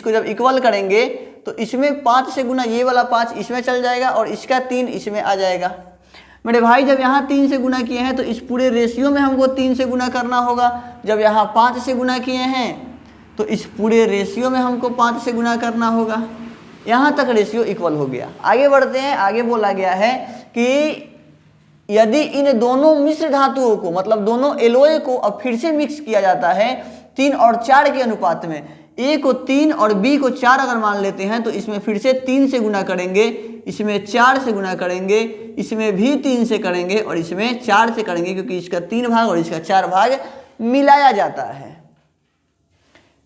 को जब इक्वल करेंगे तो इसमें 5 से गुना, ये वाला 5 इसमें चल जाएगा और इसका 3 इसमें आ जाएगा। मेरे भाई जब यहाँ 3 से गुना किए हैं तो इस पूरे रेशियो में हमको 3 से गुना करना होगा। जब यहाँ 5 से गुना किए हैं तो इस पूरे रेशियो में हमको 5 से गुना करना होगा। यहाँ तक रेशियो इक्वल हो गया। आगे बढ़ते हैं। आगे बोला गया है कि यदि इन दोनों मिश्र धातुओं को मतलब दोनों एलोए को अब फिर से मिक्स किया जाता है 3 और 4 के अनुपात में, ए को 3 और बी को 4 अगर मान लेते हैं तो इसमें फिर से 3 से गुना करेंगे, इसमें 4 से गुना करेंगे, इसमें भी 3 से करेंगे और इसमें 4 से करेंगे, क्योंकि इसका 3 भाग और इसका 4 भाग मिलाया जाता है।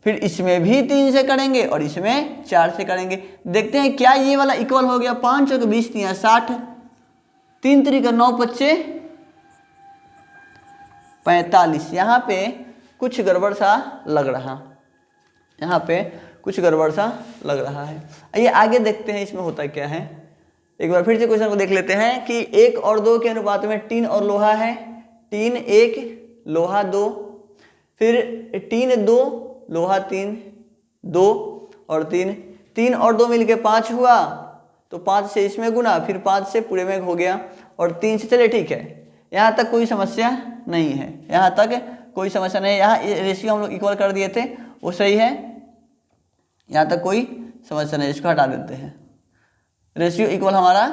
फिर इसमें भी 3 से करेंगे और इसमें 4 से करेंगे। देखते हैं क्या ये वाला इक्वल हो गया। 5 चौके 20 × 60, 3 × 9 = 45। यहाँ पे कुछ गड़बड़ सा लग रहा, यहाँ पे कुछ गड़बड़ सा लग रहा है। आइए आगे देखते हैं इसमें होता क्या है। एक बार फिर से क्वेश्चन को देख लेते हैं कि 1 और 2 के अनुपात में टीन और लोहा है। टीन 1 लोहा 2, फिर 3 2 लोहा 3 2 और 3 3 और 2 मिलके 5 हुआ, तो 5 से इसमें गुना, फिर 5 से पूरे में हो गया और 3 से, चले ठीक है, यहाँ तक कोई समस्या नहीं है, यहाँ तक कोई समस्या नहीं है। यहाँ रेशियो हम लोग इक्वल कर दिए थे, वो सही है, यहाँ तक कोई समस्या नहीं, इसको हटा देते हैं, रेशियो इक्वल हमारा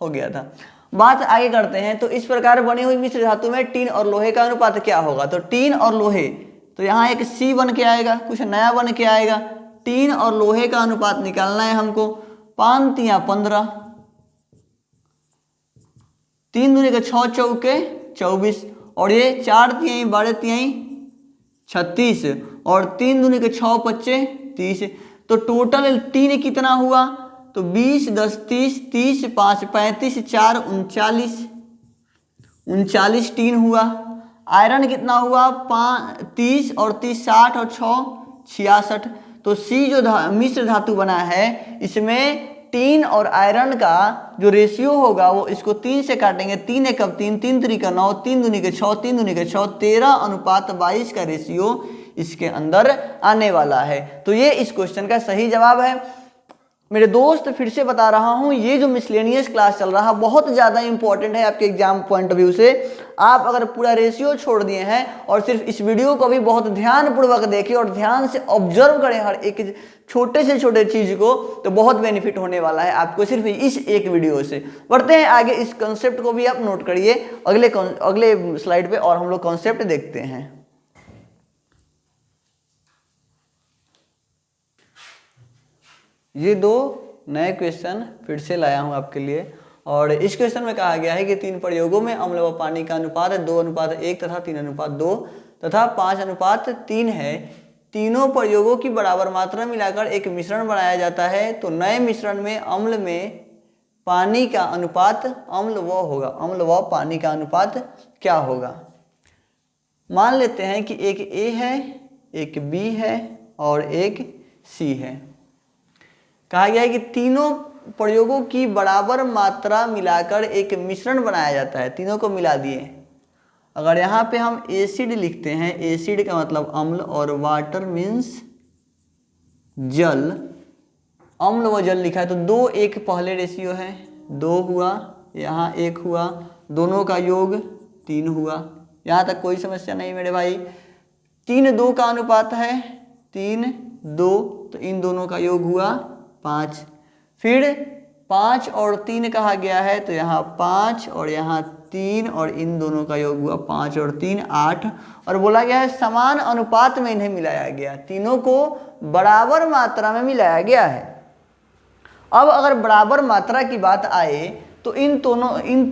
हो गया था। बात आगे करते हैं। तो इस प्रकार बनी हुई मिश्र धातु में टीन और लोहे का अनुपात क्या होगा? तो टीन और लोहे, तो यहाँ एक सी बन के आएगा, कुछ नया बन के आएगा। टीन और लोहे का अनुपात निकालना है हमको। 5 तिया 15, 3 दूनी के 6 चौके 24, और ये 4 तिहाई 12 तिहाई 36, और 3 दूनी के 6 पच्चे 30। तो टोटल टीन कितना हुआ? तो 20 10 30, 30 5 35, 4 39, 39 टीन हुआ। आयरन कितना हुआ? 30 और 30 60 और 6 66। तो सी जो मिश्र धातु बना है, इसमें टीन और आयरन का जो रेशियो होगा वो इसको 3 से काटेंगे, 3 एक 3, 3 3 9, 3 दूनी के 6, 3 दूनी के 6, 13:22 का रेशियो इसके अंदर आने वाला है। तो ये इस क्वेश्चन का सही जवाब है। मेरे दोस्त फिर से बता रहा हूँ, ये जो मिसलेनियस क्लास चल रहा है बहुत ज़्यादा इंपॉर्टेंट है आपके एग्जाम पॉइंट ऑफ व्यू से। आप अगर पूरा रेशियो छोड़ दिए हैं और सिर्फ इस वीडियो को भी बहुत ध्यानपूर्वक देखें और ध्यान से ऑब्जर्व करें हर एक छोटे से छोटे चीज़ को, तो बहुत बेनिफिट होने वाला है आपको सिर्फ इस एक वीडियो से। बढ़ते हैं आगे, इस कॉन्सेप्ट को भी आप नोट करिए अगले स्लाइड पे, और हम लोग कॉन्सेप्ट देखते हैं। ये 2 नए क्वेश्चन फिर से लाया हूँ आपके लिए, और इस क्वेश्चन में कहा गया है कि 3 प्रयोगों में अम्ल व पानी का अनुपात 2:1 तथा 3:2 तथा 5:3 है। तीनों प्रयोगों की बराबर मात्रा मिलाकर एक मिश्रण बनाया जाता है। तो नए मिश्रण में अम्ल में पानी का अनुपात अम्ल व पानी का अनुपात क्या होगा? मान लेते हैं कि एक ए है, एक बी है और एक सी है। कहा गया है कि तीनों प्रयोगों की बराबर मात्रा मिलाकर एक मिश्रण बनाया जाता है। तीनों को मिला दिए। अगर यहाँ पे हम एसिड लिखते हैं, एसिड का मतलब अम्ल, और वाटर मीन्स जल, अम्ल व जल लिखा है, तो 2:1 पहले रेशियो है, 2 हुआ, यहाँ 1 हुआ, दोनों का योग 3 हुआ। यहाँ तक कोई समस्या नहीं मेरे भाई। 3:2 का अनुपात है, 3:2, तो इन दोनों का योग हुआ 5। फिर 5 और 3 कहा गया है, तो यहाँ 5 और यहाँ 3, और इन दोनों का योग हुआ 5 और 3 8। और बोला गया है समान अनुपात में इन्हें मिलाया गया, तीनों को बराबर मात्रा में मिलाया गया है। अब अगर बराबर मात्रा की बात आए तो इन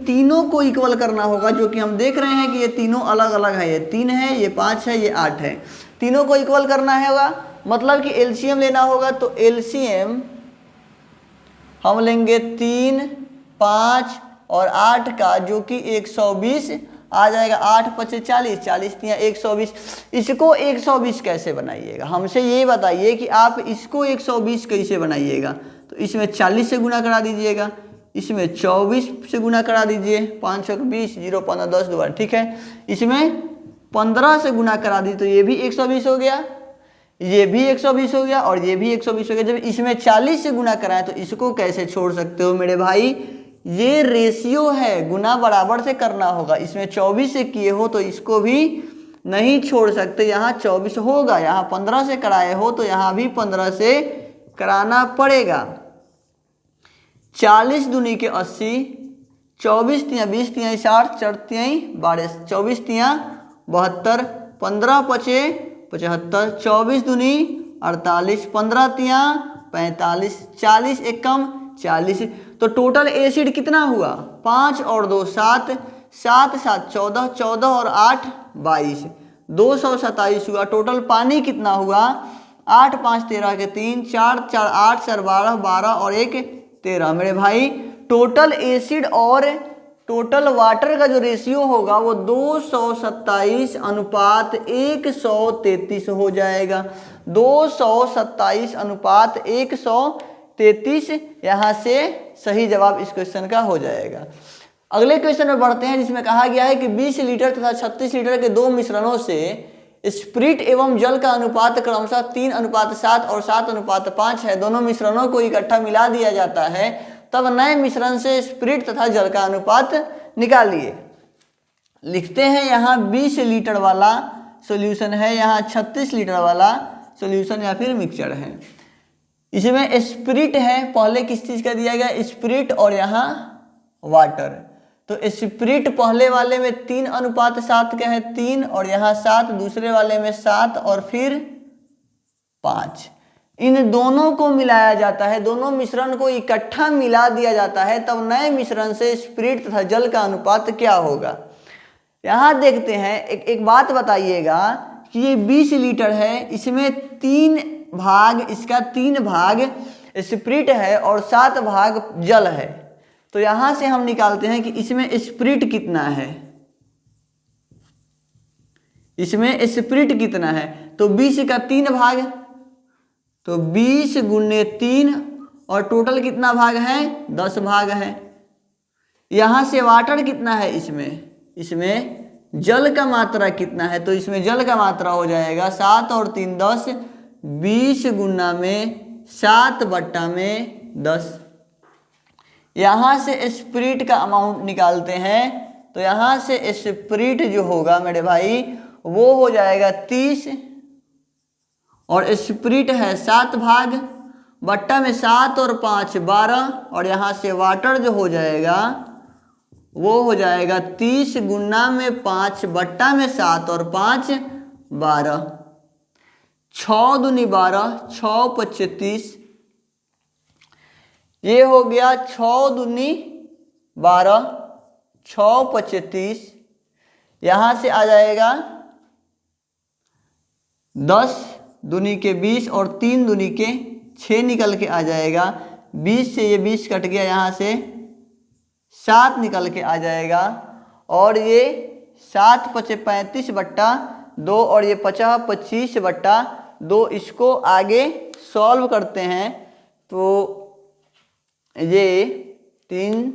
तीनों को इक्वल करना होगा, जो कि हम देख रहे हैं कि ये तीनों अलग अलग है, ये 3 है, ये 5 है, ये 8 है। तीनों को इक्वल करना होगा, मतलब कि एलसीएम लेना होगा। तो एलसीएम हम लेंगे 3, 5 और 8 का, जो कि 120 आ जाएगा। 8 5 40, 40 तिया 120। इसको 120 कैसे बनाइएगा? हमसे ये बताइए कि आप इसको 120 कैसे बनाइएगा। तो इसमें 40 से गुना करा दीजिएगा, इसमें 24 से गुना करा दीजिए, 5 6 20, 0 15 10 दोबारा, ठीक है। इसमें 15 से गुना करा दीजिए, तो ये भी 120 हो गया, ये भी 120 हो गया, और ये भी 120 हो गया। जब इसमें 40 से गुना कराएं तो इसको कैसे छोड़ सकते हो मेरे भाई? ये रेशियो है, गुना बराबर से करना होगा। इसमें 24 से किए हो तो इसको भी नहीं छोड़ सकते, यहाँ 24 होगा, यहाँ 15 से कराए हो तो यहाँ भी 15 से कराना पड़ेगा। 40 दूनी के 80, 24 तिया 20 तिया 60, 4 तिया 12, 24 तिया 72, 15 5 75, 24 दूनी 48, 15 तिया 45, 40 एक कम 40। तो टोटल एसिड कितना हुआ? 5 और 2 7, 7 7 14, 14 और 8 22, 227 हुआ। टोटल पानी कितना हुआ? 8 5 13 के 3, 4 4 8 4 12, 12 और 1 13। मेरे भाई टोटल एसिड और टोटल वाटर का जो रेशियो होगा वो 227:133 हो जाएगा। 227:133 यहाँ से सही जवाब इस क्वेश्चन का हो जाएगा। अगले क्वेश्चन में बढ़ते हैं, जिसमें कहा गया है कि 20 लीटर तथा 36 लीटर के 2 मिश्रणों से स्प्रिट एवं जल का अनुपात क्रमशः 3:7 और 7:5 है, दोनों मिश्रणों को इकट्ठा मिला दिया जाता है, तब नए मिश्रण से स्प्रिट तथा जल का अनुपात निकालिए। लिखते हैं यहाँ 20 लीटर वाला सॉल्यूशन है, यहाँ 36 लीटर वाला सॉल्यूशन या फिर मिक्सचर है। इसमें स्प्रिट है, पहले किस चीज़ का दिया गया, स्प्रिट, और यहाँ वाटर। तो स्प्रिट पहले वाले में 3:7 का है, 3, और यहाँ 7, दूसरे वाले में 7 और फिर 5। इन दोनों को मिलाया जाता है, दोनों मिश्रण को इकट्ठा मिला दिया जाता है, तब नए मिश्रण से स्प्रिट तथा जल का अनुपात क्या होगा। यहाँ देखते हैं, एक बात बताइएगा कि ये 20 लीटर है, इसमें 3 भाग, इसका 3 भाग स्प्रिट है और 7 भाग जल है। तो यहाँ से हम निकालते हैं कि इसमें स्प्रिट कितना है, इसमें स्प्रिट कितना है। तो 20 का 3 भाग, तो 20 गुने 3, और टोटल कितना भाग है, 10 भाग है। यहाँ से वाटर कितना है, इसमें जल का मात्रा कितना है, तो इसमें जल का मात्रा हो जाएगा 7 और 3 10, 20 गुना में 7/10। यहाँ से स्प्रिट का अमाउंट निकालते हैं, तो यहाँ से स्प्रिट जो होगा मेरे भाई वो हो जाएगा 30, और स्प्रिट है 7 भाग, बट्टा में 7 और 5 12, और यहाँ से वाटर जो हो जाएगा वो हो जाएगा 30 गुना में 5 बट्टा में 7 और 5 12, 6 दूनी 12, 6 5 30, ये हो गया 6 दूनी 12, 6 5 30। यहाँ से आ जाएगा 10 दूनी के 20 और 3 दूनी के 6 निकल के आ जाएगा। 20 से ये 20 कट गया, यहाँ से 7 निकल के आ जाएगा, और ये 7 5 35/2 और ये 50 25/2। इसको आगे सॉल्व करते हैं, तो ये 3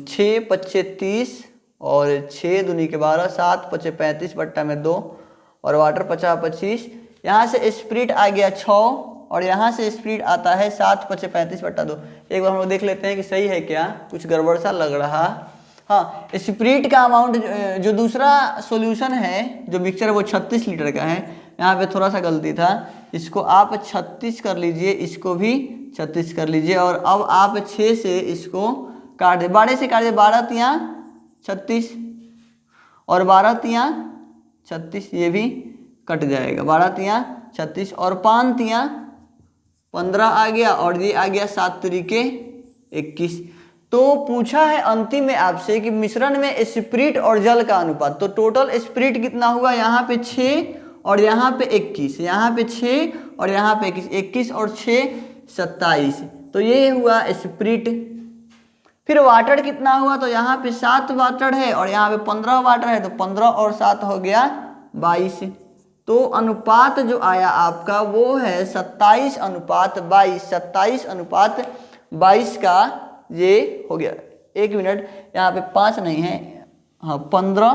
6 5 30 और 6 दूनी के 12, 7 5 35/2 और वाटर 50 25। यहाँ से स्प्रिट आ गया 6, और यहाँ से स्प्रिट आता है 7 5 35/2। एक बार हम लोग देख लेते हैं कि सही है क्या, कुछ गड़बड़ सा लग रहा। हाँ, स्प्रिट का अमाउंट जो दूसरा सॉल्यूशन है जो मिक्सचर है वो 36 लीटर का है। यहाँ पे थोड़ा सा गलती था, इसको आप 36 कर लीजिए, इसको भी 36 कर लीजिए, और अब आप 6 से इसको काट दे, 12 से काट दे, 12 तियाँ 36 और 12 तियाँ 36, ये भी कट जाएगा, 12 तियाँ 36 और 5 तियाँ 15 आ गया, और ये आ गया 7 तरीके 21। तो पूछा है अंतिम में आपसे कि मिश्रण में स्प्रिट और जल का अनुपात, तो टोटल स्प्रिट कितना हुआ, यहाँ पे 6 और यहाँ पे 21, यहाँ पे 6 और यहाँ पे 21, 21 और 6 27, तो ये हुआ स्प्रिट। फिर वाटर कितना हुआ, तो यहाँ पे 7 वाटर है और यहाँ पे 15 वाटर है, तो 15 और 7 हो गया 22। तो अनुपात जो आया आपका वो है 27:22, 27:22 का ये हो गया। 1 मिनट, यहाँ पे 5 नहीं है, हाँ 15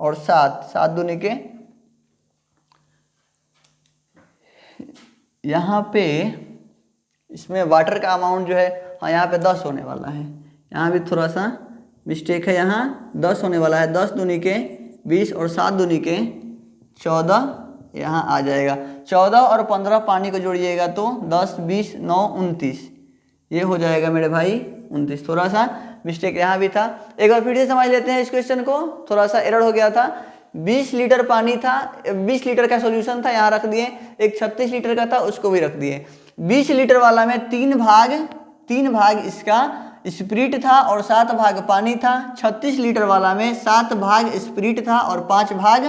और 7, 7 दूनी के, यहाँ पे इसमें वाटर का अमाउंट जो है, हाँ यहाँ पे 10 होने वाला है, यहाँ भी थोड़ा सा मिस्टेक है, यहाँ 10 होने वाला है, 10 दूनी के 20 और 7 दूनी के 14, यहाँ आ जाएगा 14 और 15 पानी को जोड़िएगा तो 10 20 9 29, ये हो जाएगा मेरे भाई 29। थोड़ा सा मिस्टेक यहाँ भी था, एक बार फिर से समझ लेते हैं इस क्वेश्चन को, थोड़ा सा एरर हो गया था। 20 लीटर पानी था, 20 लीटर का सॉल्यूशन था, यहाँ रख दिए, एक 36 लीटर का था उसको भी रख दिए। 20 लीटर वाला में 3 भाग इसका स्प्रिट था और 7 भाग पानी था। 36 लीटर वाला में 7 भाग स्प्रिट था और 5 भाग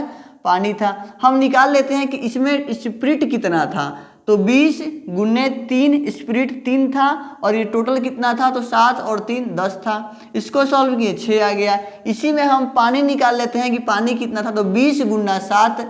पानी था। हम निकाल लेते हैं कि इसमें स्प्रिट कितना था, तो 20 गुने 3, स्प्रिट 3 था और ये टोटल कितना था, तो 7 और 3 10 था। इसको सॉल्व किए 6 आ गया। इसी में हम पानी निकाल लेते हैं कि पानी कितना था, तो 20 गुना 7,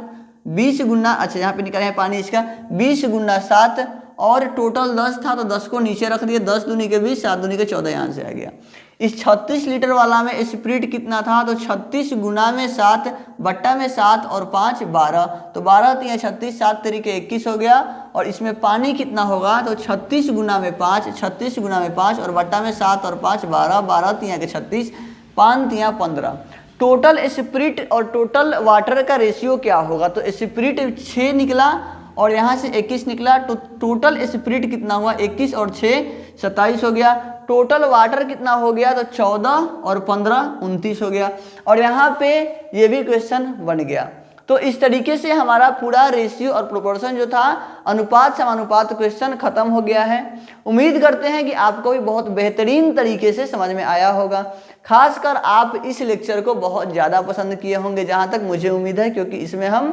20 गुना, अच्छा यहाँ पे निकाले हैं पानी इसका, 20 गुना 7 और टोटल 10 था, तो 10 को नीचे रख दिए, 10 दूनी के 20, 7 दूनी के 14 यहाँ से आ गया। इस 36 लीटर वाला में स्प्रिट कितना था, तो 36 गुना में 7 बट्टा में 7 और 5 12, तो 12 तिया 36, 7 तरीके 21 हो गया। और इसमें पानी कितना होगा, तो 36 गुना में 5, 36 गुना में 5 और बट्टा में 7 और 5 12, 12 तिया के 36, 5 तिया 15। टोटल स्प्रिट और टोटल वाटर का रेशियो क्या होगा, तो स्प्रिट 6 निकला और यहाँ से 21 निकला, तो टोटल स्प्रिट कितना हुआ, 21 और 6 27 हो गया। टोटल वाटर कितना हो गया, तो 14 और 15 29 हो गया। और यहाँ पे ये भी क्वेश्चन बन गया। तो इस तरीके से हमारा पूरा रेशियो और प्रोपोर्शन जो था, अनुपात समानुपात क्वेश्चन खत्म हो गया है। उम्मीद करते हैं कि आपको भी बहुत बेहतरीन तरीके से समझ में आया होगा। खासकर आप इस लेक्चर को बहुत ज़्यादा पसंद किए होंगे, जहाँ तक मुझे उम्मीद है, क्योंकि इसमें हम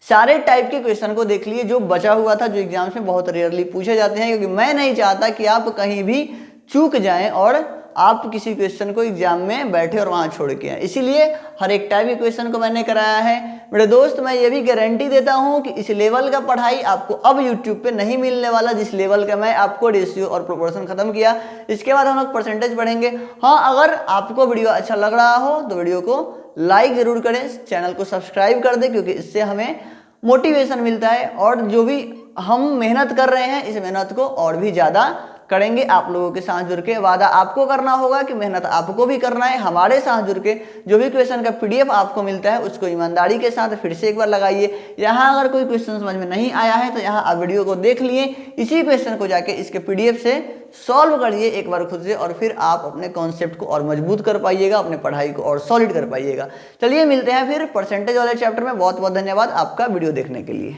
सारे टाइप के क्वेश्चन को देख लिए जो बचा हुआ था, जो एग्जाम्स में बहुत रेयरली पूछे जाते हैं। क्योंकि मैं नहीं चाहता कि आप कहीं भी चूक जाएं और आप किसी क्वेश्चन को एग्जाम में बैठे और वहां छोड़ के आए, इसीलिए हर एक टाइप के क्वेश्चन को मैंने कराया है। मेरे दोस्त, मैं ये भी गारंटी देता हूं कि इस लेवल का पढ़ाई आपको अब यूट्यूब पे नहीं मिलने वाला, जिस लेवल का मैं आपको रेशियो और प्रोपोर्शन खत्म किया। इसके बाद हम लोग परसेंटेज पढ़ेंगे। हाँ, अगर आपको वीडियो अच्छा लग रहा हो तो वीडियो को लाइक जरूर करें, चैनल को सब्सक्राइब कर दें, क्योंकि इससे हमें मोटिवेशन मिलता है और जो भी हम मेहनत कर रहे हैं, इस मेहनत को और भी ज़्यादा करेंगे आप लोगों के साथ जुड़ के। वादा आपको करना होगा कि मेहनत आपको भी करना है। हमारे साथ जुड़ के जो भी क्वेश्चन का PDF आपको मिलता है, उसको ईमानदारी के साथ फिर से एक बार लगाइए। यहाँ अगर कोई क्वेश्चन समझ में नहीं आया है तो यहाँ आप वीडियो को देख लिए, इसी क्वेश्चन को जाके इसके PDF से सॉल्व करिए एक बार खुद से, और फिर आप अपने कॉन्सेप्ट को और मजबूत कर पाइएगा, अपने पढ़ाई को और सॉलिड कर पाइएगा। चलिए मिलते हैं फिर परसेंटेज वाले चैप्टर में। बहुत बहुत धन्यवाद आपका वीडियो देखने के लिए।